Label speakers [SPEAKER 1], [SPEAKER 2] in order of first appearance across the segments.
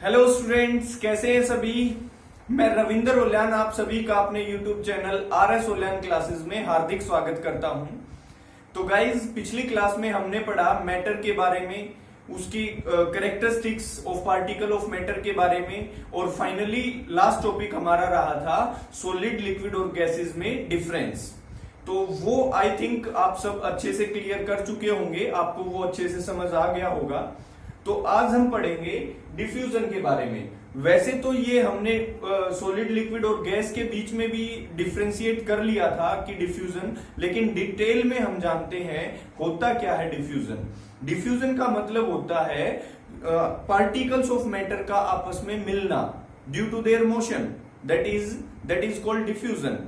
[SPEAKER 1] Hello students, कैसे हैं सभी। मैं रविंदर ओल्यान आप सभी का अपने यूट्यूब चैनल RS ओल्यान क्लासेस में हार्दिक स्वागत करता हूं। तो गाइज, पिछली क्लास में हमने पढ़ा मैटर के बारे में, उसकी characteristics of particle of matter के बारे में, और फाइनली लास्ट टॉपिक हमारा रहा था सॉलिड, लिक्विड और गैसेस में डिफरेंस। तो वो आई थिंक आप सब अच्छे से क्लियर कर चुके होंगे, आपको वो अच्छे से समझ आ गया होगा। तो आज हम पढ़ेंगे डिफ्यूजन के बारे में। वैसे तो ये हमने सॉलिड, लिक्विड और गैस के बीच में भी डिफ्रेंशिएट कर लिया था कि डिफ्यूजन, लेकिन डिटेल में हम जानते हैं होता क्या है डिफ्यूजन। डिफ्यूजन का मतलब होता है पार्टिकल्स ऑफ मैटर का आपस में मिलना due to their motion, that is called diffusion.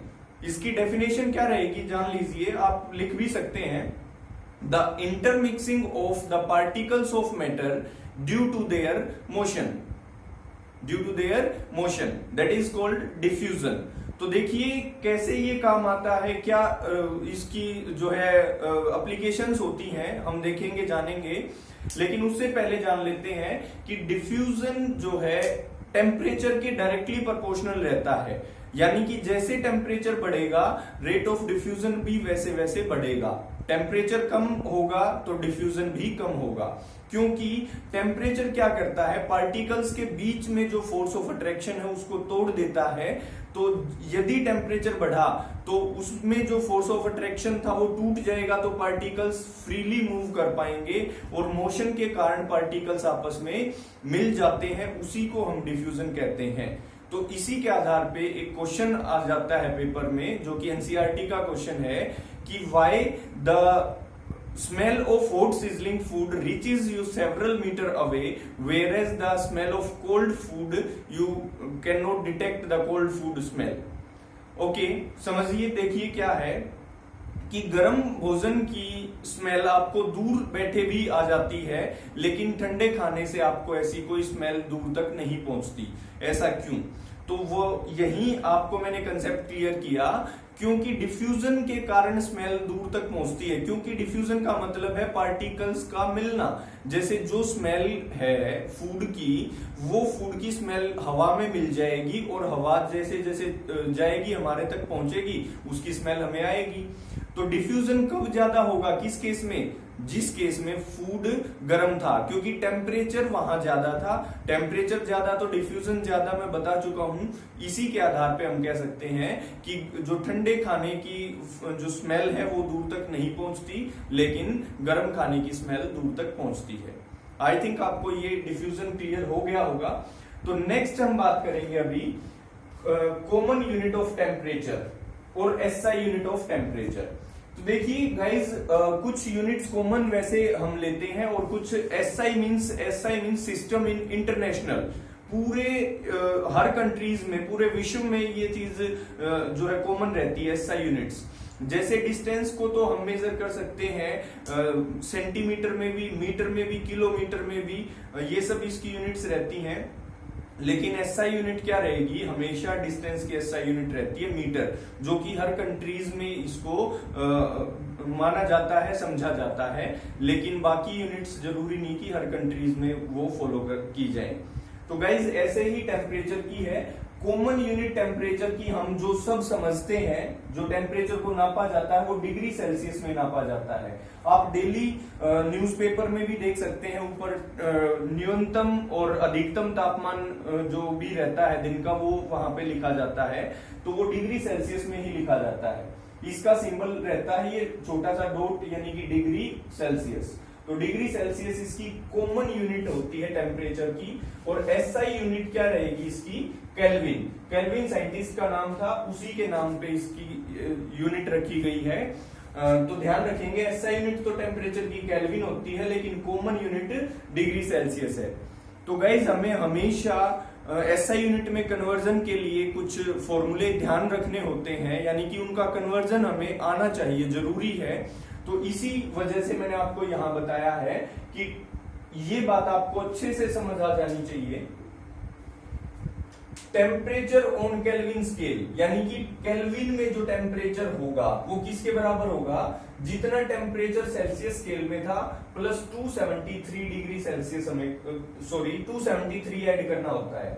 [SPEAKER 1] इसकी डेफिनेशन क्या रहेगी जान लीजिए, आप लिख भी सकते हैं। The intermixing of the particles of matter due to their motion, that is called diffusion। तो देखिए कैसे ये काम आता है, क्या इसकी जो है एप्लीकेशंस होती हैं, हम देखेंगे जानेंगे। लेकिन उससे पहले जान लेते हैं कि डिफ्यूजन जो है टेम्परेचर के डायरेक्टली प्रोपोर्शनल रहता है, यानी कि जैसे टेम्परेचर बढ़ेगा रेट ऑफ डिफ्यूजन भी वैसे वैसे बढ़ेगा। टेम्परेचर कम होगा तो डिफ्यूजन भी कम होगा, क्योंकि टेम्परेचर क्या करता है, पार्टिकल्स के बीच में जो फोर्स ऑफ अट्रैक्शन है उसको तोड़ देता है। तो यदि टेम्परेचर बढ़ा तो उसमें जो फोर्स ऑफ अट्रैक्शन था वो टूट जाएगा, तो पार्टिकल्स फ्रीली मूव कर पाएंगे और मोशन के कारण पार्टिकल्स आपस में मिल जाते हैं, उसी को हम डिफ्यूजन कहते हैं। तो इसी के आधार पे एक क्वेश्चन आ जाता है पेपर में, जो कि एनसीईआरटी का क्वेश्चन है कि why the smell of hot sizzling food reaches you several metre away whereas the smell of cold food you can not detect the cold food smell. Okay, समझिए, देखिए क्या है कि गर्म भोजन की स्मेल आपको दूर बैठे भी आ जाती है, लेकिन ठंडे खाने से आपको ऐसी कोई स्मेल दूर तक नहीं पहुंचती। ऐसा क्यों? तो वो यही आपको मैंने कंसेप्ट क्लियर किया, क्योंकि डिफ्यूजन के कारण स्मेल दूर तक पहुंचती है। क्योंकि डिफ्यूजन का मतलब है पार्टिकल्स का मिलना। जैसे जो स्मेल है फूड की, वो फूड की स्मेल हवा में मिल जाएगी, और हवा जैसे जैसे जाएगी हमारे तक पहुंचेगी, उसकी स्मेल हमें आएगी। तो डिफ्यूजन कब ज्यादा होगा, किस केस में? जिस केस में फूड गर्म था, क्योंकि टेम्परेचर वहां ज्यादा था। टेम्परेचर ज्यादा तो डिफ्यूजन ज्यादा, मैं बता चुका हूं। इसी के आधार पे हम कह सकते हैं कि जो ठंडे खाने की जो स्मेल है वो दूर तक नहीं पहुंचती, लेकिन गर्म खाने की स्मेल दूर तक पहुंचती है। आई थिंक आपको ये डिफ्यूजन क्लियर हो गया होगा। तो नेक्स्ट हम बात करेंगे अभी कॉमन यूनिट ऑफ टेम्परेचर और SI यूनिट ऑफ टेम्परेचर। तो देखिए गाइज, कुछ यूनिट्स कॉमन वैसे हम लेते हैं, और कुछ SI means system in international. पूरे हर कंट्रीज में, पूरे विश्व में ये चीज जो है कॉमन रहती है, SI यूनिट्स। जैसे डिस्टेंस को तो हम मेजर कर सकते हैं सेंटीमीटर में भी, मीटर में भी, किलोमीटर में भी, ये सब इसकी यूनिट्स रहती हैं। लेकिन SI यूनिट क्या रहेगी, हमेशा डिस्टेंस की SI यूनिट रहती है मीटर, जो कि हर कंट्रीज में इसको माना जाता है, समझा जाता है। लेकिन बाकी यूनिट्स जरूरी नहीं कि हर कंट्रीज में वो फॉलो की जाए। तो गाइज, ऐसे ही टेम्परेचर की है कॉमन यूनिट टेम्परेचर की। हम जो सब समझते हैं, जो टेम्परेचर को नापा जाता है वो डिग्री सेल्सियस में नापा जाता है। आप डेली न्यूज़पेपर में भी देख सकते हैं, ऊपर न्यूनतम और अधिकतम तापमान जो भी रहता है दिन का, वो वहां पे लिखा जाता है। तो वो डिग्री सेल्सियस में ही लिखा जाता है। इसका सिंबल रहता है ये छोटा सा डॉट, यानी कि डिग्री सेल्सियस। तो डिग्री सेल्सियस इसकी कॉमन यूनिट होती है टेम्परेचर की। और SI यूनिट क्या रहेगी इसकी? केल्विन। केल्विन साइंटिस्ट का नाम था, उसी के नाम पे इसकी यूनिट रखी गई है। तो ध्यान रखेंगे, SI यूनिट तो टेम्परेचर की केल्विन होती है, लेकिन कॉमन यूनिट डिग्री सेल्सियस है। तो गाइज, हमें हमेशा SI यूनिट में कन्वर्जन के लिए कुछ फॉर्मूले ध्यान रखने होते हैं, यानी कि उनका कन्वर्जन हमें आना चाहिए, जरूरी है। तो इसी वजह से मैंने आपको यहां बताया है कि ये बात आपको अच्छे से समझ आ जानी चाहिए टेम्परेचर ऑन केल्विन स्केल, यानी कि केल्विन में जो टेम्परेचर होगा वो किसके बराबर होगा, जितना टेम्परेचर सेल्सियस स्केल में था प्लस 273 डिग्री सेल्सियस हमें 273 ऐड करना होता है।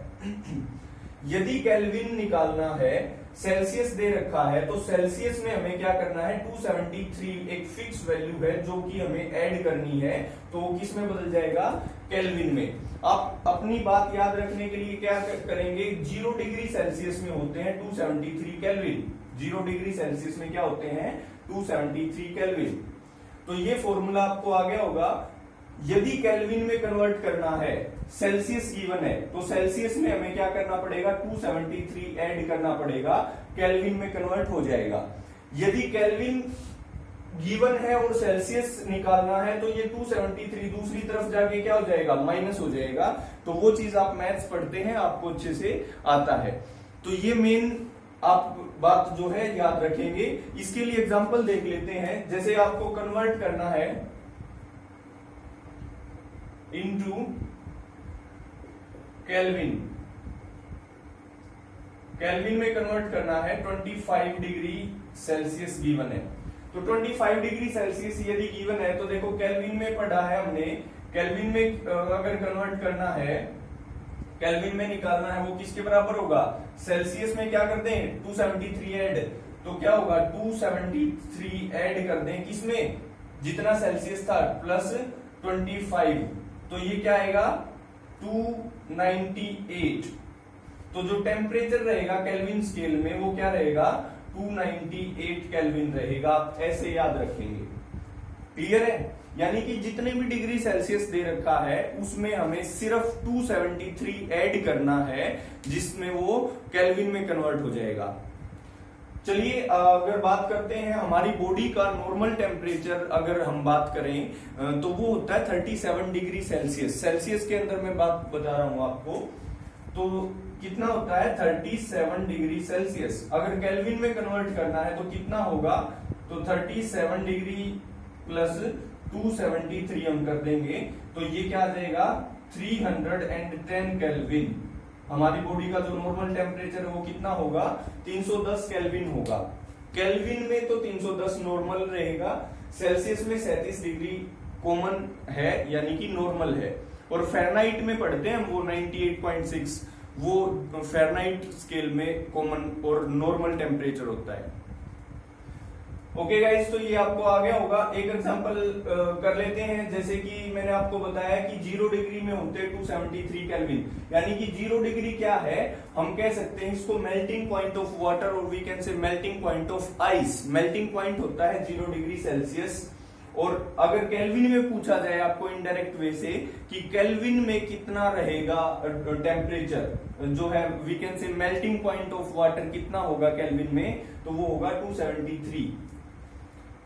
[SPEAKER 1] यदि केल्विन निकालना है, सेल्सियस दे रखा है, तो सेल्सियस में हमें क्या करना है, 273 एक फिक्स वैल्यू है जो कि हमें ऐड करनी है, तो वो किस में बदल जाएगा, केल्विन में। आप अपनी बात याद रखने के लिए क्या करेंगे, 0 डिग्री सेल्सियस में होते हैं 273 केल्विन, 0 डिग्री सेल्सियस में क्या होते हैं, 273 केल्विन। तो ये फॉर्मूला आपको आ गया होगा। यदि केल्विन में कन्वर्ट करना है, सेल्सियस गिवन है, तो सेल्सियस में हमें क्या करना पड़ेगा, 273 ऐड करना पड़ेगा, केल्विन में कन्वर्ट हो जाएगा। यदि केल्विन गिवन है और सेल्सियस निकालना है, तो ये 273 दूसरी तरफ जाके क्या हो जाएगा, माइनस हो जाएगा। तो वो चीज आप मैथ्स पढ़ते हैं, आपको अच्छे से आता है। तो ये मेन आप बात जो है याद रखेंगे। इसके लिए एग्जांपल देख लेते हैं। जैसे आपको कन्वर्ट करना है इनटू केल्विन, केल्विन में कन्वर्ट करना है, 25 डिग्री सेल्सियस गिवन है। तो 25 डिग्री सेल्सियस यदि गिवन है, तो देखो केल्विन में पढ़ा है हमने, केल्विन में अगर कन्वर्ट करना है, केल्विन में निकालना है, वो किसके बराबर होगा, सेल्सियस में क्या कर दें, 273 ऐड, तो क्या होगा, 273 ऐड कर दें किसमें, जितना सेल्सियस था, प्लस 25, तो ये क्या आएगा, 298। तो जो टेम्परेचर रहेगा केल्विन स्केल में वो क्या रहेगा, 298 केल्विन रहेगा। आप ऐसे याद रखेंगे, क्लियर है। यानी कि जितने भी डिग्री सेल्सियस दे रखा है उसमें हमें सिर्फ 273 ऐड करना है, जिसमें वो केल्विन में कन्वर्ट हो जाएगा। चलिए अगर बात करते हैं हमारी बॉडी का नॉर्मल टेम्परेचर, अगर हम बात करें तो वो होता है 37 डिग्री सेल्सियस। सेल्सियस के अंदर मैं बात बता रहा हूं आपको, तो कितना होता है, 37 डिग्री सेल्सियस। अगर केल्विन में कन्वर्ट करना है तो कितना होगा, तो 37 डिग्री प्लस 273 हम कर देंगे, तो ये क्या आ जाएगा, 310 केल्विन। हमारी बॉडी का जो नॉर्मल टेम्परेचर है वो कितना होगा, 310 केल्विन होगा। केल्विन में तो 310 नॉर्मल रहेगा, सेल्सियस में 37 डिग्री कॉमन है, यानी कि नॉर्मल है। और फ़ारेनहाइट में पढ़ते हैं वो 98.6, वो फ़ारेनहाइट स्केल में कॉमन और नॉर्मल टेम्परेचर होता है। ओके गाइस, तो ये आपको आ गया होगा। एक एग्जांपल कर लेते हैं। जैसे कि मैंने आपको बताया कि 0 डिग्री में होते हैं 273 केल्विन, यानी कि 0 डिग्री क्या है, हम कह सकते हैं इसको मेल्टिंग पॉइंट ऑफ वाटर, और we can say melting point of ice. Melting point होता है 0 डिग्री सेल्सियस। और अगर केल्विन में पूछा जाए आपको इनडायरेक्ट वे से कि केल्विन में कितना रहेगा टेम्परेचर, जो है we can say melting point of water कितना होगा केल्विन में, तो वो होगा 273।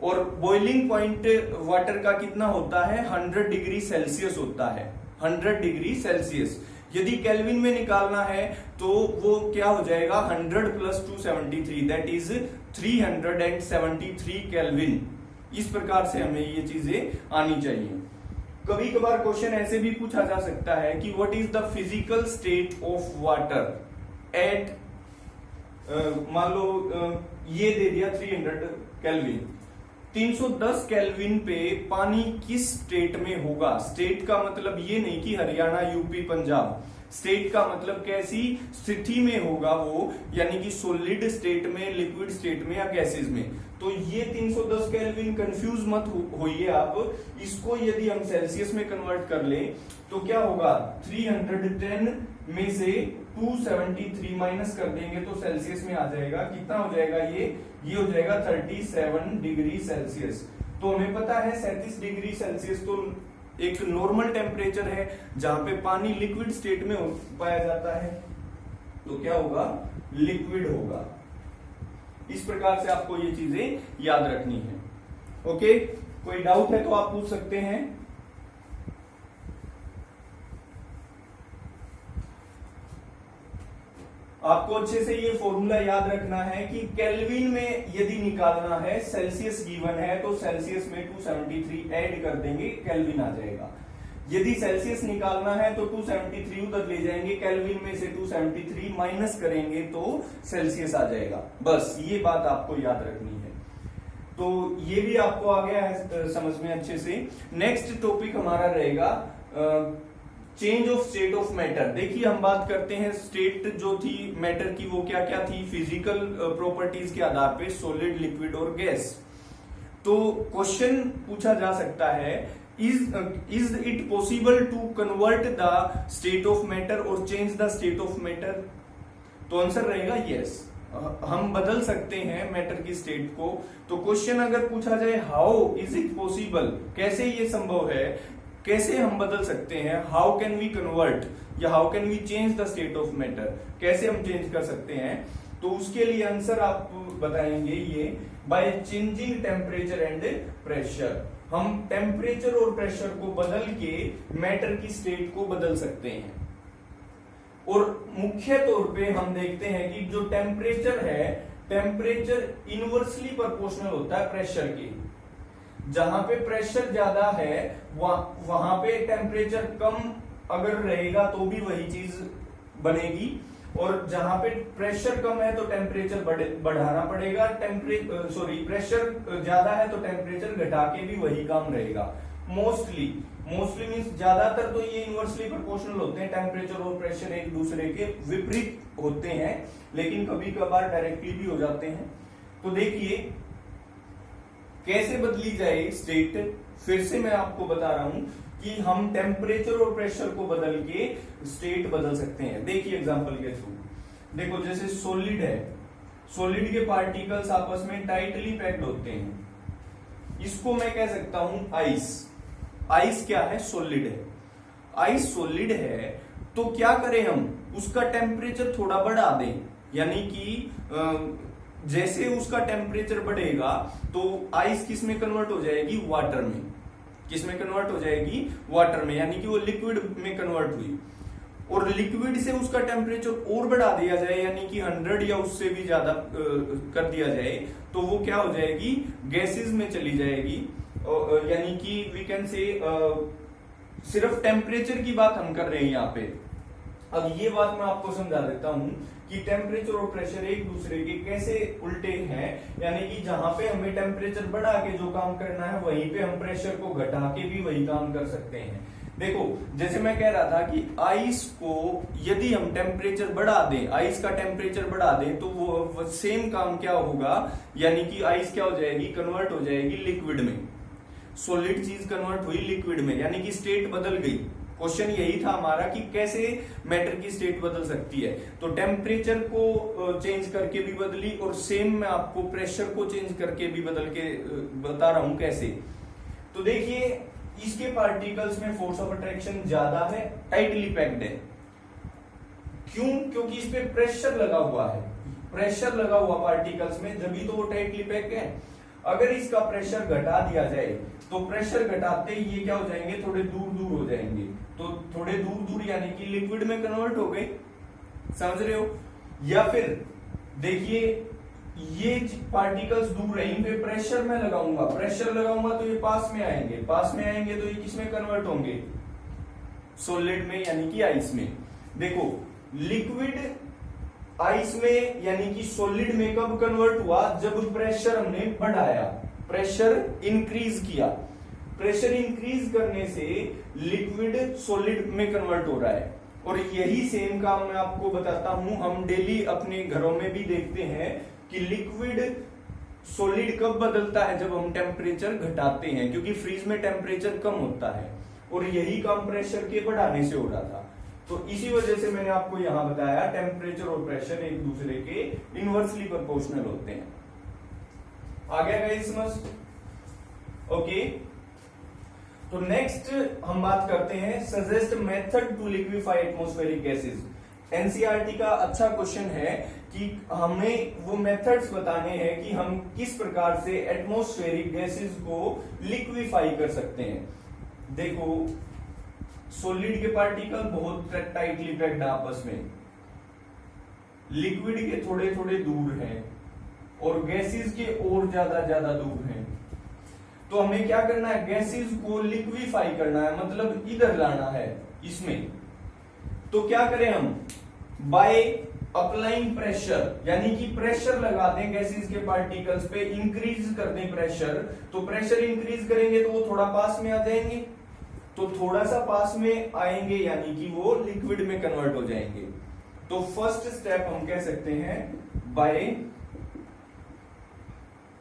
[SPEAKER 1] और बॉइलिंग पॉइंट वाटर का कितना होता है, 100 डिग्री सेल्सियस होता है, 100 डिग्री सेल्सियस। यदि केल्विन में निकालना है तो वो क्या हो जाएगा, 100 प्लस 273 दैट इज 373 केल्विन। इस प्रकार से हमें ये चीजें आनी चाहिए। कभी कभार क्वेश्चन ऐसे भी पूछा जा सकता है कि what is the physical state of water at, मान लो ये दे दिया 300 केल्विन, 310 केल्विन पे पानी किस स्टेट में होगा। स्टेट का मतलब ये नहीं कि हरियाणा, यूपी, पंजाब। स्टेट का मतलब कैसी स्थिति में होगा वो, यानी कि सॉलिड स्टेट में, लिक्विड स्टेट में या गैसेस में। तो ये 310 केल्विन कंफ्यूज मत होइए आप। इसको यदि हम सेल्सियस में कन्वर्ट कर लें तो क्या होगा, 310 में से 273 माइनस कर देंगे तो सेल्सियस में आ जाएगा, कितना हो जाएगा ये हो जाएगा 37 डिग्री सेल्सियस। तो हमें पता है 37 डिग्री सेल्सियस तो एक नॉर्मल टेम्परेचर है जहां पे पानी लिक्विड स्टेट में पाया जाता है, तो क्या होगा, लिक्विड होगा। इस प्रकार से आपको ये चीजें याद रखनी है। ओके, कोई डाउट है तो आप पूछ सकते हैं। आपको अच्छे से ये फॉर्मूला याद रखना है कि केल्विन में यदि निकालना है, सेल्सियस गिवन है तो सेल्सियस में 273 ऐड कर देंगे, केल्विन आ जाएगा। यदि सेल्सियस निकालना है तो 273 उधर ले जाएंगे, केल्विन में से 273 माइनस करेंगे तो सेल्सियस आ जाएगा। बस ये बात आपको याद रखनी है। तो ये भी आपको आ गया है समझ में अच्छे से। नेक्स्ट टॉपिक हमारा रहेगा change of state of matter. देखिए हम बात करते हैं स्टेट जो थी मैटर की, वो क्या क्या थी फिजिकल प्रॉपर्टीज के आधार पे, सॉलिड, लिक्विड और गैस। तो क्वेश्चन पूछा जा सकता है, is it possible to convert the state of matter और change the state of matter? तो आंसर रहेगा यस, हम बदल सकते हैं मैटर की स्टेट को। तो क्वेश्चन अगर पूछा जाए हाउ इज इट पॉसिबल, कैसे ये संभव है, कैसे हम बदल सकते हैं, हाउ कैन वी कन्वर्ट या how can we change the state of matter, कैसे हम चेंज कर सकते हैं, तो उसके लिए आंसर आप बताएंगे ये by changing temperature and pressure. हम टेम्परेचर और प्रेशर को बदल के मैटर की स्टेट को बदल सकते हैं। और मुख्य तौर पे हम देखते हैं कि जो टेम्परेचर है, टेम्परेचर इनवर्सली प्रोपोर्शनल होता है प्रेशर के। जहां पे प्रेशर ज्यादा है वहां पे टेम्परेचर कम अगर रहेगा तो भी वही चीज बनेगी, और जहां पे प्रेशर कम है तो टेम्परेचर बढ़ाना पड़ेगा, प्रेशर ज्यादा है तो टेम्परेचर घटा के भी वही काम रहेगा। मोस्टली मीन्स ज्यादातर तो ये इनवर्सली प्रोपोर्शनल होते हैं, टेम्परेचर और प्रेशर एक दूसरे के विपरीत होते हैं, लेकिन कभी कभार डायरेक्टली भी हो जाते हैं। तो देखिए कैसे बदली जाए स्टेट, फिर से मैं आपको बता रहा हूं कि हम टेम्परेचर और प्रेशर को बदल के स्टेट बदल सकते हैं। देखिए एग्जांपल के थ्रू, देखो जैसे सॉलिड है, सॉलिड के पार्टिकल्स आपस में टाइटली पैक्ड होते हैं, इसको मैं कह सकता हूं आइस। आइस क्या है? सॉलिड है। आइस सॉलिड है तो क्या करें हम, उसका टेम्परेचर थोड़ा बढ़ा दें, यानी कि जैसे उसका टेम्परेचर बढ़ेगा तो आइस किस में कन्वर्ट हो जाएगी? वाटर में। किस में कन्वर्ट हो जाएगी? वाटर में, यानी कि वो लिक्विड में कन्वर्ट हुई। और लिक्विड से उसका टेम्परेचर और बढ़ा दिया जाए, यानी कि 100 या उससे भी ज्यादा कर दिया जाए, तो वो क्या हो जाएगी? गैसेस में चली जाएगी। यानी कि वी कैन से सिर्फ टेम्परेचर की बात हम कर रहे हैं यहाँ पे। अब ये बात मैं आपको समझा देता हूं कि टेम्परेचर और प्रेशर एक दूसरे के कैसे उल्टे हैं, यानी कि जहां पे हमें टेम्परेचर बढ़ा के जो काम करना है वहीं पे हम प्रेशर को घटा के भी वही काम कर सकते हैं। देखो जैसे मैं कह रहा था कि आइस को यदि हम टेम्परेचर बढ़ा दें, आइस का टेम्परेचर बढ़ा दें, तो वो सेम काम क्या होगा, यानी कि आइस क्या हो जाएगी? कन्वर्ट हो जाएगी लिक्विड में। सॉलिड चीज कन्वर्ट हुई लिक्विड में, यानी कि स्टेट बदल गई। क्वेश्चन यही था हमारा कि कैसे मैटर की स्टेट बदल सकती है। तो टेम्परेचर को चेंज करके भी बदली, और सेम मैं आपको प्रेशर को चेंज करके भी बदल के बता रहा हूं कैसे। तो देखिए इसके पार्टिकल्स में फोर्स ऑफ अट्रैक्शन ज्यादा है, टाइटली पैक्ड है। क्यों? क्योंकि इस पे प्रेशर लगा हुआ है। प्रेशर लगा हुआ पार्टिकल्स में, जब भी तो वो टाइटली पैक्ड है। अगर इसका प्रेशर घटा दिया जाए तो प्रेशर घटाते ही ये क्या हो जाएंगे? थोड़े दूर दूर हो जाएंगे। तो थोड़े दूर दूर यानी कि लिक्विड में कन्वर्ट हो गए, समझ रहे हो? या फिर देखिए ये पार्टिकल्स दूर है, इन पे प्रेशर मैं लगाऊंगा, प्रेशर लगाऊंगा तो ये पास में आएंगे, पास में आएंगे तो ये किसमें कन्वर्ट होंगे? सॉलिड में, यानी कि आइस में। देखो लिक्विड आइस में यानी कि सॉलिड में कब कन्वर्ट हुआ? जब प्रेशर हमने बढ़ाया, प्रेशर इंक्रीज किया। प्रेशर इंक्रीज करने से लिक्विड सॉलिड में कन्वर्ट हो रहा है। और यही सेम काम मैं आपको बताता हूं, हम डेली अपने घरों में भी देखते हैं कि लिक्विड सॉलिड कब बदलता है? जब हम टेम्परेचर घटाते हैं, क्योंकि फ्रीज में टेम्परेचर कम होता है, और यही काम प्रेशर के बढ़ाने से हो रहा था। तो इसी वजह से मैंने आपको यहां बताया टेम्परेचर और प्रेशर एक दूसरे के इनवर्सली प्रोपोर्शनल होते हैं। आ गया गाइस समझ? ओके, तो नेक्स्ट हम बात करते हैं suggest method to liquefy atmospheric gases. NCERT का अच्छा क्वेश्चन है कि हमें वो मेथड्स बताने हैं कि हम किस प्रकार से एटमॉस्फेरिक गैसेस को लिक्विफाई कर सकते हैं। देखो सॉलिड के पार्टिकल बहुत टाइटली पैक्ड आपस में, लिक्विड के थोड़े थोड़े दूर हैं, और गैसेस के और ज्यादा दूर हैं। तो हमें क्या करना है, गैसेस को लिक्विफाई करना है, मतलब इधर लाना है इसमें। तो क्या करें हम, बाय अप्लाइंग प्रेशर, यानी कि प्रेशर लगा दें गैसेस के पार्टिकल्स पे, इंक्रीज कर दें प्रेशर। तो प्रेशर इंक्रीज करेंगे तो वो थोड़ा पास में आ जाएंगे, तो थोड़ा सा पास में आएंगे यानी कि वो लिक्विड में कन्वर्ट हो जाएंगे। तो फर्स्ट स्टेप हम कह सकते हैं by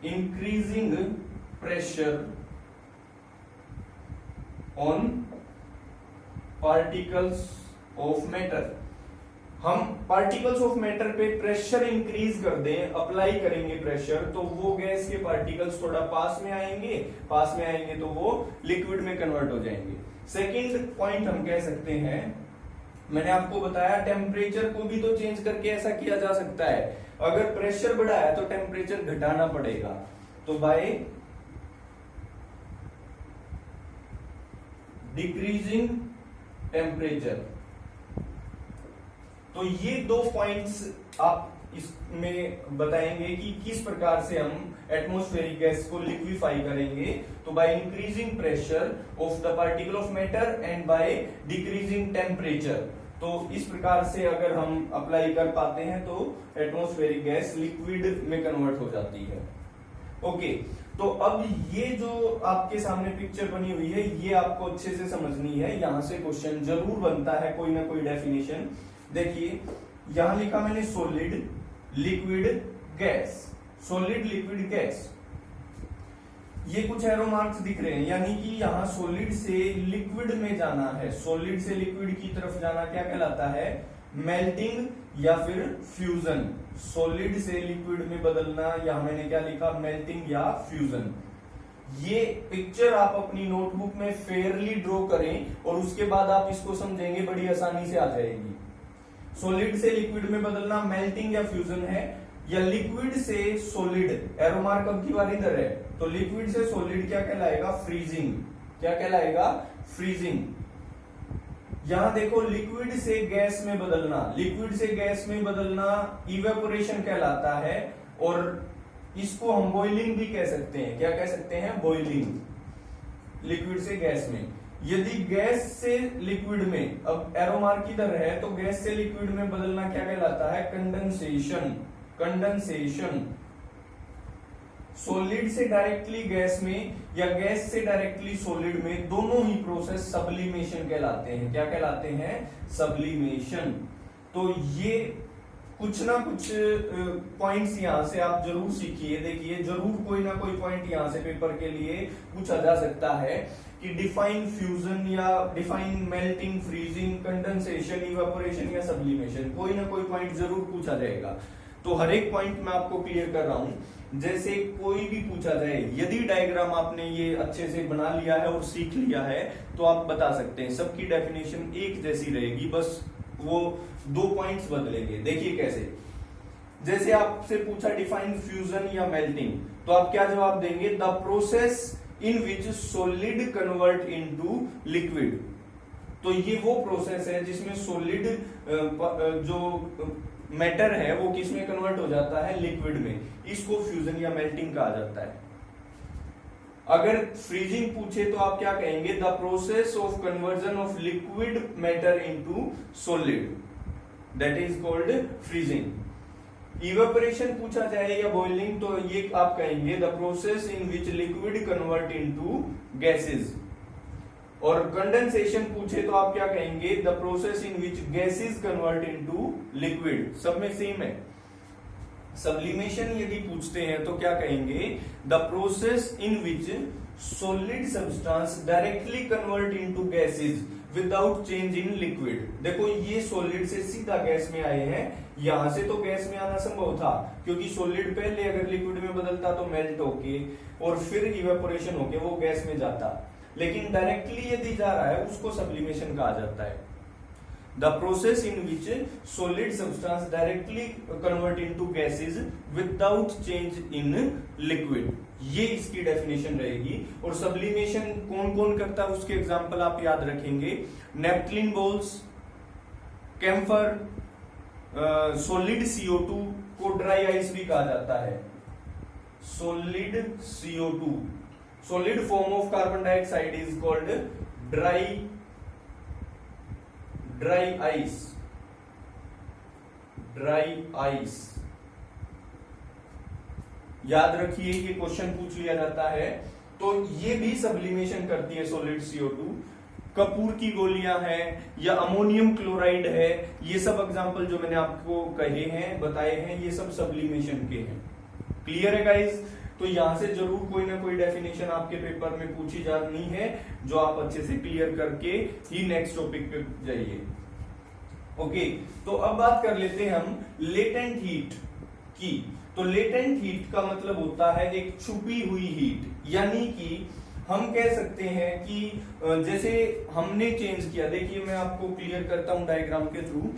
[SPEAKER 1] increasing pressure on particles of matter. हम पार्टिकल्स ऑफ मैटर पे प्रेशर इंक्रीज कर दें, अप्लाई करेंगे प्रेशर, तो वो गैस के पार्टिकल्स थोड़ा पास में आएंगे, पास में आएंगे तो वो लिक्विड में कन्वर्ट हो जाएंगे। सेकंड पॉइंट हम कह सकते हैं, मैंने आपको बताया टेम्परेचर को भी तो चेंज करके ऐसा किया जा सकता है। अगर प्रेशर बढ़ा है तो टेम्परेचर घटाना पड़ेगा। तो बाय डिक्रीजिंग टेम्परेचर। तो ये दो पॉइंट्स आप इसमें बताएंगे कि किस प्रकार से हम एटमॉस्फेरिक गैस को लिक्विफाई करेंगे। तो by increasing pressure of the particle of matter and by decreasing temperature. तो इस प्रकार से अगर हम अप्लाई कर पाते हैं तो एटमॉस्फेरिक गैस लिक्विड में कन्वर्ट हो जाती है। ओके, तो अब ये जो आपके सामने पिक्चर बनी हुई है ये आपको अच्छे से समझनी है, यहां से क्वेश्चन जरूर बनता है, कोई ना कोई डेफिनेशन। देखिए यहां लिखा मैंने solid liquid gas, solid liquid gas, ये कुछ एरो मार्क्स दिख रहे हैं, यानी कि यहाँ सॉलिड से लिक्विड में जाना है। सॉलिड से लिक्विड की तरफ जाना क्या कहलाता है, मेल्टिंग या फिर फ्यूजन। सॉलिड से लिक्विड में बदलना, यहां मैंने क्या लिखा, मेल्टिंग या फ्यूजन। ये पिक्चर आप अपनी नोटबुक में फेयरली ड्रॉ करें और उसके बाद आप इसको समझेंगे, बड़ी आसानी से आ जाएगी। सॉलिड से लिक्विड में बदलना मेल्टिंग या फ्यूजन है, या लिक्विड से सॉलिड, एरो मार्क अब की बार इधर है, तो लिक्विड से सॉलिड क्या कहलाएगा, फ्रीजिंग। क्या कहलाएगा, फ्रीजिंग। यहां देखो लिक्विड से गैस में बदलना, लिक्विड से गैस में बदलना इवेपोरेशन कहलाता है, और इसको हम बॉइलिंग भी कह सकते हैं। क्या कह सकते हैं, बॉइलिंग, लिक्विड से गैस में। यदि गैस से लिक्विड में, अब एरो मार्क इधर है, तो गैस से लिक्विड में बदलना क्या कहलाता है, कंडेंसेशन। कंडेंसेशन। सॉलिड से डायरेक्टली गैस में या गैस से डायरेक्टली सॉलिड में, दोनों ही प्रोसेस सब्लिमेशन कहलाते हैं। क्या कहलाते हैं, सब्लिमेशन। तो ये कुछ ना कुछ पॉइंट्स यहां से आप जरूर सीखिए। देखिए जरूर कोई ना कोई पॉइंट यहां से पेपर के लिए पूछा जा सकता है कि डिफाइन फ्यूजन या define melting, freezing, condensation, evaporation या सब्लिमेशन, कोई ना कोई पॉइंट जरूर पूछा जाएगा। तो हर एक पॉइंट मैं आपको क्लियर कर रहा हूं, जैसे कोई भी पूछा जाए, यदि डायग्राम आपने ये अच्छे से बना लिया है और सीख लिया है तो आप बता सकते हैं। सबकी डेफिनेशन एक जैसी रहेगी, बस वो दो पॉइंट्स बदलेंगे। देखिए कैसे, जैसे आपसे पूछा डिफाइन फ्यूजन या मेल्टिंग, तो आप क्या जवाब देंगे, the process in which solid convert into liquid. तो ये वो प्रोसेस है जिसमें सॉलिड जो मैटर है वो किस में कन्वर्ट हो जाता है, लिक्विड में। इसको फ्यूजन या मेल्टिंग कहा जाता है। अगर फ्रीजिंग पूछे तो आप क्या कहेंगे, the process of conversion of liquid matter into solid, that is called freezing. Evaporation पूछा जाए या बॉइलिंग, तो ये आप कहेंगे the process in which liquid convert into gases. और कंडेंसेशन पूछे तो आप क्या कहेंगे, the process in which gases convert into liquid. सब में सेम है। सब्लिमेशन यदि पूछते हैं तो क्या कहेंगे, the process in which solid substance directly convert into gases without change in liquid. देखो ये सॉलिड से सीधा गैस में आए हैं, यहां से तो गैस में आना संभव था क्योंकि सॉलिड पहले अगर लिक्विड में बदलता तो मेल्ट होके और फिर इवेपोरेशन होके वो गैस में जाता, लेकिन डायरेक्टली यदि जा रहा है उसको सब्लिमेशन कहा जाता है। The process in which solid substance directly convert into gases without change in liquid, ये इसकी डेफिनेशन रहेगी। और सब्लिमेशन कौन कौन करता है उसके एग्जांपल आप याद रखेंगे, नेपथलीन बॉल्स, कैम्फर, सॉलिड CO2 को ड्राई आइस भी कहा जाता है। Solid CO2, solid form of carbon dioxide is called dry ice. Dry ice, याद रखिए ये क्वेश्चन पूछ लिया जाता है। तो ये भी सब्लिमेशन करती है सॉलिड CO2। कपूर की गोलियां हैं या अमोनियम क्लोराइड है, ये सब एग्जांपल जो मैंने आपको कहे हैं, बताए हैं, ये सब सब्लिमेशन के हैं। क्लियर है गाइस? तो यहां से जरूर कोई ना कोई डेफिनेशन आपके पेपर में पूछी जानी है, जो आप अच्छे से क्लियर करके ही नेक्स्ट टॉपिक पे जाइए। ओके, तो अब बात कर लेते हैं हम लेटेंट हीट की। तो लेटेंट हीट का मतलब होता है एक छुपी हुई हीट, यानी कि हम कह सकते हैं कि जैसे हमने चेंज किया, देखिए मैं आपको क्लियर करता हूं डायग्राम के थ्रू।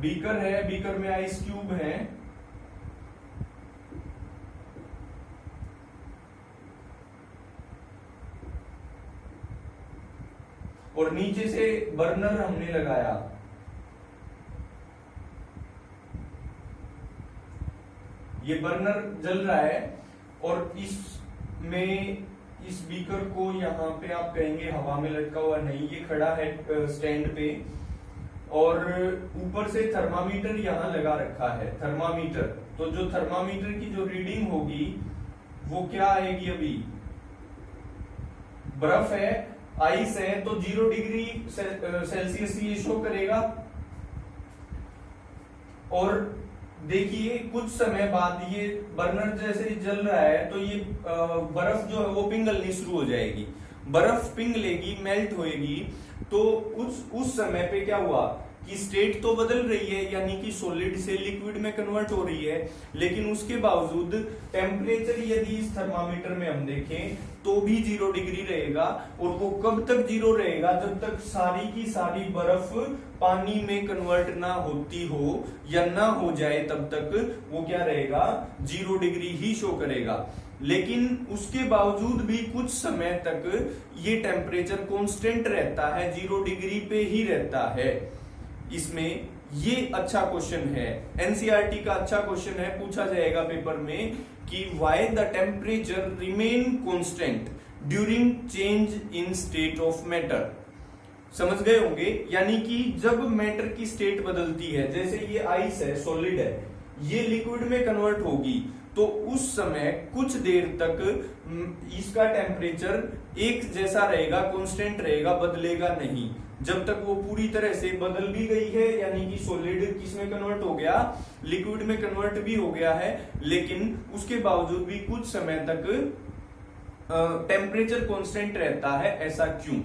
[SPEAKER 1] बीकर है, बीकर में आइस क्यूब है, और नीचे से बर्नर हमने लगाया। ये बर्नर जल रहा है और इसमें इस बीकर को यहाँ पे आप कहेंगे हवा में लटका हुआ नहीं, ये खड़ा है स्टैंड पे, और ऊपर से थर्मामीटर यहाँ लगा रखा है, थर्मामीटर। तो जो थर्मामीटर की जो रीडिंग होगी वो क्या आएगी? अभी बर्फ है, आइस है, तो 0 डिग्री सेल्सियस ये शो करेगा। और देखिए कुछ समय बाद ये बर्नर जैसे जल रहा है तो ये बर्फ जो है वो पिघलनी शुरू हो जाएगी। बर्फ पिघलेगी, मेल्ट होएगी, तो उस समय पे क्या हुआ कि स्टेट तो बदल रही है, यानी कि सॉलिड से लिक्विड में कन्वर्ट हो रही है, लेकिन उसके बावजूद टेम्परेचर यदि इस थर्मामीटर में हम देखें तो भी 0 डिग्री रहेगा। और वो कब तक 0 रहेगा? जब तक सारी की सारी बर्फ पानी में कन्वर्ट ना होती हो या ना हो जाए, तब तक वो क्या रहेगा? 0 डिग्री ही शो करेगा। लेकिन उसके बावजूद भी कुछ समय तक ये टेम्परेचर कांस्टेंट रहता है, 0 डिग्री पे ही रहता है। इसमें ये अच्छा क्वेश्चन है, एनसीईआरटी का अच्छा क्वेश्चन है, पूछा जाएगा पेपर में कि why the temperature remain constant during change in state of matter. समझ गए होंगे? यानी कि जब मैटर की स्टेट बदलती है, जैसे ये आइस है, सॉलिड है, ये लिक्विड में कन्वर्ट होगी, तो उस समय कुछ देर तक इसका टेम्परेचर एक जैसा रहेगा, कांस्टेंट रहेगा, बदलेगा नहीं। जब तक वो पूरी तरह से बदल भी गई है, यानी कि सॉलिड किसमें कन्वर्ट हो गया? लिक्विड में कन्वर्ट भी हो गया है, लेकिन उसके बावजूद भी कुछ समय तक टेम्परेचर कांस्टेंट रहता है। ऐसा क्यों?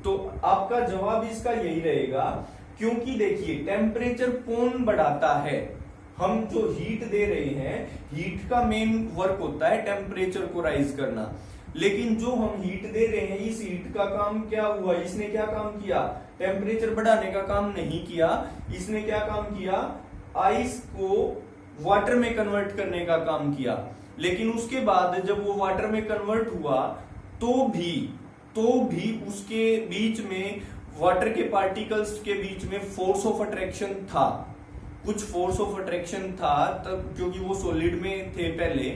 [SPEAKER 1] तो आपका जवाब इसका यही रहेगा, क्योंकि देखिए टेम्परेचर कौन बढ़ाता है? हम जो हीट दे रहे हैं, हीट का मेन वर्क होता है टेम्परेचर को राइज करना, लेकिन जो हम हीट दे रहे हैं, इस हीट का काम क्या हुआ? इसने क्या काम किया? टेम्परेचर बढ़ाने का काम नहीं किया। इसने क्या काम किया? आइस को वाटर में कन्वर्ट करने का काम किया। लेकिन उसके बाद जब वो वाटर में कन्वर्ट हुआ तो भी उसके बीच में, वाटर के पार्टिकल्स के बीच में फोर्स ऑफ अट्रैक्शन था, कुछ फोर्स ऑफ अट्रैक्शन था तब, क्योंकि वो सॉलिड में थे पहले।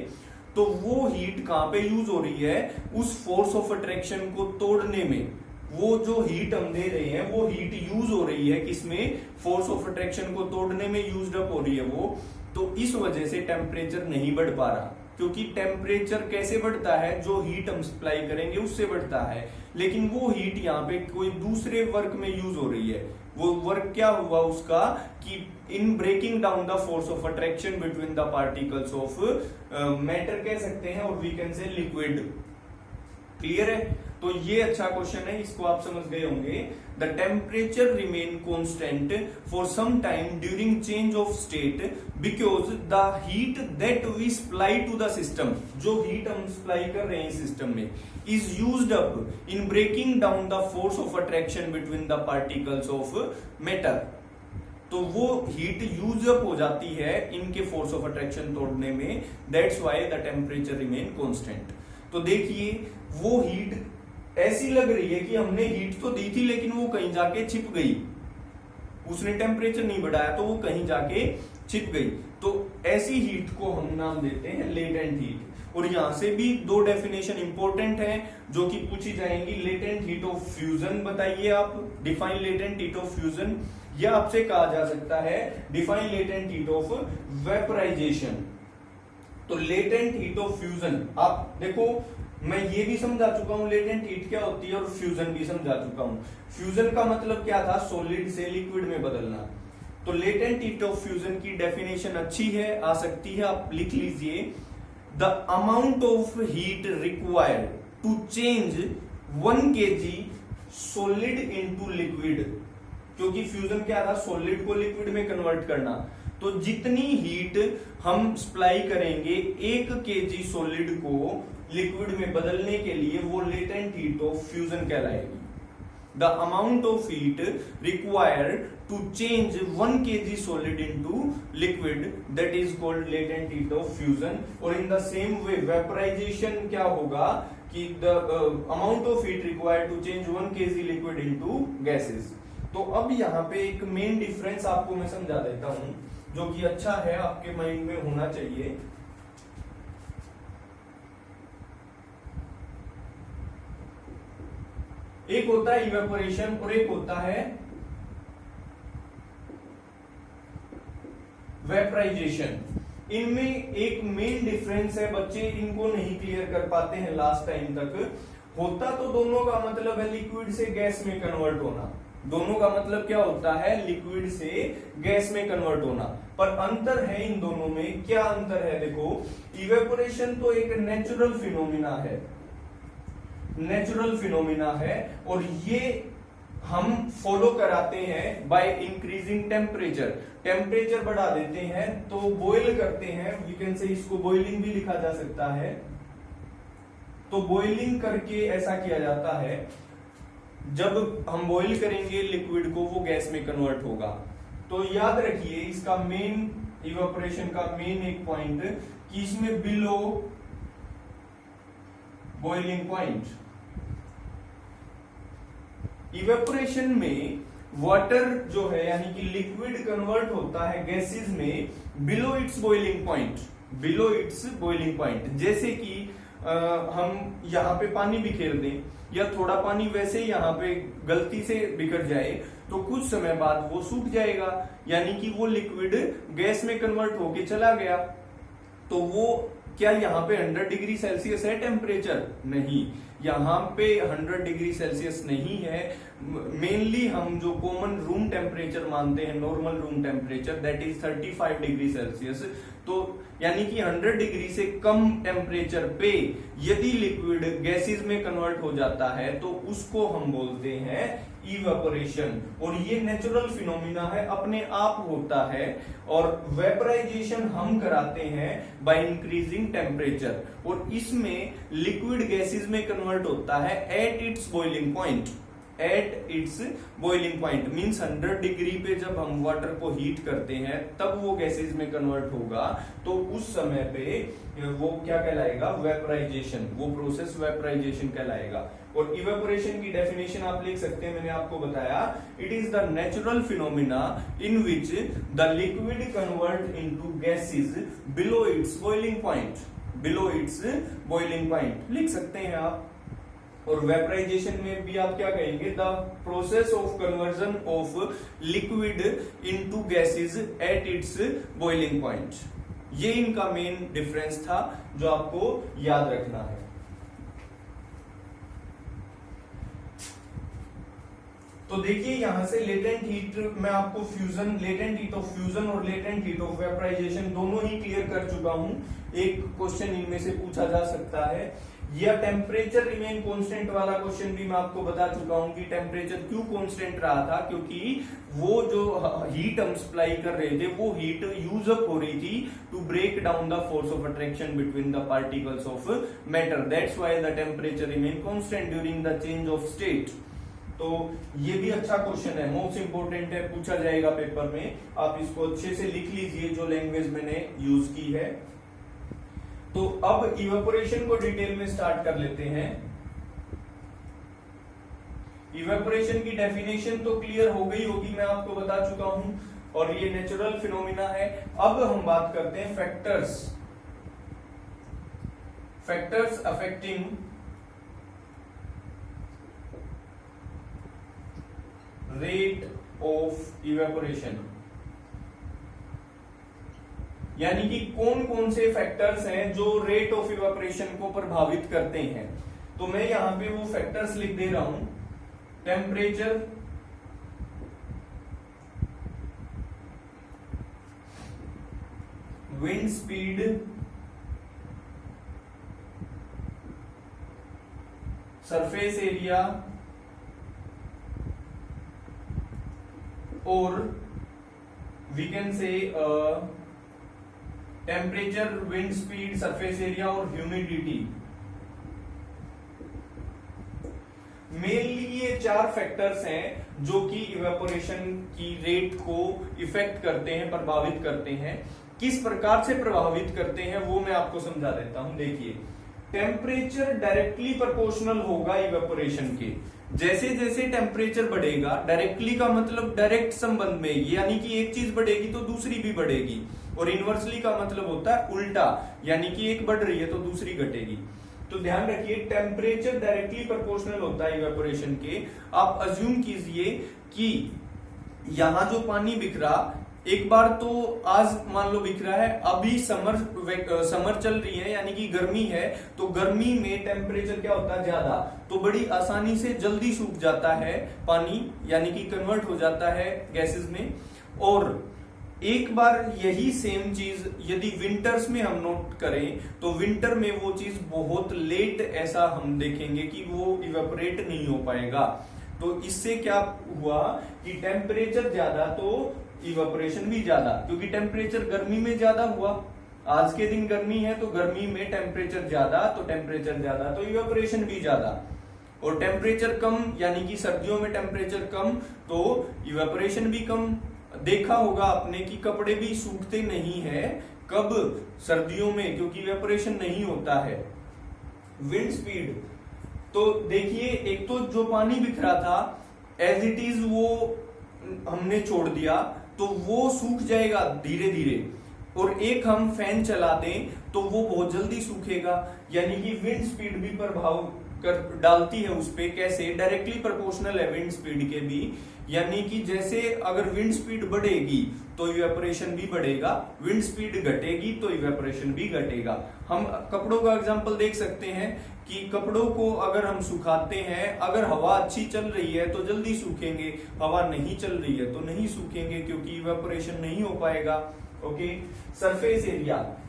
[SPEAKER 1] तो वो हीट कहां पे यूज हो रही है? उस फोर्स ऑफ अट्रैक्शन को तोड़ने में। वो जो हीट हम दे रहे हैं वो हीट यूज हो रही है किसमें? फोर्स ऑफ अट्रैक्शन को तोड़ने में यूज अप हो रही है वो। तो इस वजह से टेम्परेचर नहीं बढ़ पा रहा, क्योंकि टेम्परेचर कैसे बढ़ता है? जो हीट हम सप्लाई करेंगे उससे बढ़ता है, लेकिन वो हीट यहाँ पे कोई दूसरे वर्क में यूज हो रही है। वो वर्क क्या हुआ उसका कि in breaking down the force of attraction between the particles of matter कह सकते हैं, और we can say liquid. Clear है? तो ये अच्छा क्वेश्चन है, इसको आप समझ गए होंगे। The temperature remain constant for some time during change of state because the heat that we supply to the system, जो हीट हम सप्लाई कर रहे हैं सिस्टम में, is used up in breaking down the force of attraction between the particles of matter. तो वो heat use up हो जाती है इनके फोर्स ऑफ अट्रैक्शन तोड़ने में, that's why the temperature remain constant. तो देखिए वो हीट ऐसी लग रही है कि हमने हीट तो दी थी लेकिन वो कहीं जाके छिप गई, उसने टेम्परेचर नहीं बढ़ाया तो वो कहीं जाके छिप गई। तो ऐसी हीट को हम नाम देते हैं लेटेंट हीट। और यहां से भी दो डेफिनेशन इंपॉर्टेंट है जो कि पूछी जाएंगी। लेटेंट हीट ऑफ फ्यूजन बताइए आप, define latent heat of fusion, या आपसे कहा जा सकता है define latent heat of vaporisation. तो लेटेंट हीट ऑफ फ्यूजन, आप देखो मैं ये भी समझा चुका हूं लेटेंट हीट क्या होती है और फ्यूजन भी समझा चुका हूं। फ्यूजन का मतलब क्या था, सॉलिड से लिक्विड में बदलना। तो लेटेंट हीट ऑफ फ्यूजन की डेफिनेशन अच्छी है, आ सकती है, आप लिख लीजिए। The amount of heat required to change 1 kg solid into liquid, क्योंकि फ्यूजन क्या था, सॉलिड को लिक्विड में कन्वर्ट करना। तो जितनी हीट हम सप्लाई करेंगे 1 kg सॉलिड को लिक्विड में बदलने के लिए, वो लेटेंट हीट ऑफ फ्यूजन कहलाएगी। The amount of heat required to change 1 kg solid into liquid, that is called latent heat of fusion। और in the same way vaporization क्या होगा कि the amount of heat required to change 1 kg liquid into gases। तो अब यहाँ पे एक main difference आपको मैं समझा देता हूं जो कि अच्छा है, आपके माइंड में होना चाहिए। एक होता है इवेपोरेशन और एक होता है वेपराइजेशन। इनमें एक मेन डिफरेंस है, बच्चे इनको नहीं क्लियर कर पाते हैं लास्ट टाइम तक। होता तो दोनों का मतलब है लिक्विड से गैस में कन्वर्ट होना, दोनों का मतलब क्या होता है, लिक्विड से गैस में कन्वर्ट होना। पर अंतर है इन दोनों में, क्या अंतर है देखो। इवेपोरेशन तो एक नेचुरल फिनोमिना है, नेचुरल फिनोमिना है, और ये हम फॉलो कराते हैं बाय इंक्रीजिंग टेम्परेचर। टेम्परेचर बढ़ा देते हैं तो बॉईल करते हैं, वी कैन से इसको बॉइलिंग भी लिखा जा सकता है। तो बॉइलिंग करके ऐसा किया जाता है, जब हम बॉईल करेंगे लिक्विड को वो गैस में कन्वर्ट होगा। तो याद रखिए इसका मेन, इवेपोरेशन का मेन एक पॉइंट कि इसमें बिलो बॉइलिंग पॉइंट। इवेपोरेशन में वाटर जो है यानी कि लिक्विड कन्वर्ट होता है गैसेस में below it's boiling point, below it's boiling point. जैसे कि हम यहाँ पे पानी बिखेर दें या थोड़ा पानी वैसे ही यहाँ पे गलती से बिखर जाए तो कुछ समय बाद वो सूख जाएगा, यानी कि वो लिक्विड गैस में कन्वर्ट होके चला गया। तो वो क्या यहाँ पे 100 डिग्री सेल्सियस है टेम्परेचर? नहीं, यहाँ पे 100 डिग्री सेल्सियस नहीं है। मेनली हम जो कॉमन रूम टेम्परेचर मानते हैं, normal room temperature, that is 35 degree Celsius. तो यानी कि 100 डिग्री से कम टेम्परेचर पे यदि लिक्विड गैसेस में कन्वर्ट हो जाता है तो उसको हम बोलते हैं इवेपोरेशन। और ये नेचुरल फिनोमिना है, अपने आप होता है। और वेपराइजेशन हम कराते हैं बाय इंक्रीजिंग टेम्परेचर, और इसमें लिक्विड गैसेस में कन्वर्ट होता है at its boiling point. At its boiling point means 100 degree पे जब हम वाटर को हीट करते हैं तब वो गैसेस में कन्वर्ट होगा। तो उस समय पे वो क्या कहलाएगा, वेपराइजेशन, वो प्रोसेस वेपराइजेशन कहलाएगा। और इवेपोरेशन की डेफिनेशन आप लिख सकते हैं, मैंने आपको बताया, it is the natural phenomena in which the liquid convert into gases below it's boiling point, below it's boiling point लिख सकते हैं आप। और वेपराइजेशन में भी आप क्या कहेंगे, the process of conversion of liquid into gases at its boiling point. ये इनका मेन डिफरेंस था जो आपको याद रखना है। तो देखिए यहां से लेटेंट हीट मैं आपको fusion, latent heat of fusion और लेटेंट हीट ऑफ वेपराइजेशन दोनों ही क्लियर कर चुका हूं। एक क्वेश्चन इनमें से पूछा जा सकता है, या टेम्परेचर रिमेन कांस्टेंट वाला क्वेश्चन भी मैं आपको बता चुका हूं कि टेम्परेचर क्यों कांस्टेंट रहा था, क्योंकि वो जो हीट हम सप्लाई कर रहे थे वो हीट यूज अप हो रही थी to break down the force of attraction between the particles of matter. That's why the temperature remain constant during the change of state. तो ये भी अच्छा क्वेश्चन है, मोस्ट इंपोर्टेंट है, पूछा जाएगा पेपर में। आप इसको अच्छे से लिख लीजिए जो लैंग्वेज मैंने यूज की है। तो अब इवेपोरेशन को डिटेल में स्टार्ट कर लेते हैं। इवेपोरेशन की डेफिनेशन तो क्लियर हो गई होगी, मैं आपको बता चुका हूं, और ये नेचुरल फिनोमिना है। अब हम बात करते हैं factors affecting rate of evaporation, यानी कि कौन कौन से फैक्टर्स हैं जो रेट ऑफ इवेपोरेशन को प्रभावित करते हैं। तो मैं यहां पे वो फैक्टर्स लिख दे रहा हूं। Temperature, wind speed, surface area और we can say temperature, wind speed, surface area और ह्यूमिडिटी। मेनली ये 4 फैक्टर्स हैं जो कि इवेपोरेशन की रेट को इफेक्ट करते हैं, प्रभावित करते हैं। किस प्रकार से प्रभावित करते हैं वो मैं आपको समझा देता हूं। देखिए, टेम्परेचर डायरेक्टली प्रोपोर्शनल होगा इवेपोरेशन के। जैसे जैसे टेम्परेचर बढ़ेगा, डायरेक्टली का मतलब डायरेक्ट संबंध में, यानी कि एक चीज बढ़ेगी तो दूसरी भी बढ़ेगी, और इनवर्सली का मतलब होता है उल्टा, यानी कि एक बढ़ रही है तो दूसरी घटेगी। तो ध्यान रखिए, टेम्परेचर डायरेक्टली प्रोपोर्शनल होता है इवेपोरेशन के। आप अज्यूम कीजिए कि यहां जो पानी बिखरा, एक बार तो आज मान लो बिखरा है, अभी समर चल रही है यानी कि गर्मी है, तो गर्मी में टेम्परेचर क्या होता है ज्यादा, तो बड़ी आसानी से जल्दी सूख जाता है पानी, यानी कि कन्वर्ट हो जाता है गैसेस में। और एक बार यही सेम चीज यदि विंटर्स में हम नोट करें तो विंटर में वो चीज बहुत लेट ऐसा हम देखेंगे कि वो इवेपोरेट नहीं हो पाएगा। तो इससे क्या हुआ कि टेम्परेचर ज्यादा तो इवेपोरेशन भी ज्यादा, क्योंकि टेम्परेचर गर्मी में ज्यादा हुआ। आज के दिन गर्मी है तो गर्मी में टेम्परेचर ज्यादा, तो टेम्परेचर ज्यादा तो इवेपोरेशन भी ज्यादा। और टेम्परेचर कम, यानी कि सर्दियों में टेम्परेचर कम तो इवेपोरेशन भी कम। देखा होगा आपने कि कपड़े भी सूखते नहीं है, कब? सर्दियों में, क्योंकि इवेपोरेशन नहीं होता है। विंड स्पीड, तो देखिए, एक तो जो पानी बिखरा था एज इट इज वो हमने छोड़ दिया तो वो सूख जाएगा धीरे धीरे, और एक हम फैन चला दें तो वो बहुत जल्दी सूखेगा। यानी कि विंड स्पीड भी प्रभाव कर डालती है उस पे। कैसे? डायरेक्टली प्रोपोर्शनल है विंड स्पीड के भी, यानी कि जैसे अगर विंड स्पीड बढ़ेगी तो इवेपोरेशन भी बढ़ेगा, विंड स्पीड घटेगी तो इवेपोरेशन भी घटेगा। हम कपड़ों का एग्जांपल देख सकते हैं कि कपड़ों को अगर हम सुखाते हैं, अगर हवा अच्छी चल रही है तो जल्दी सूखेंगे, हवा नहीं चल रही है तो नहीं सूखेंगे, क्योंकि इवेपोरेशन नहीं हो पाएगा। Okay, surface area,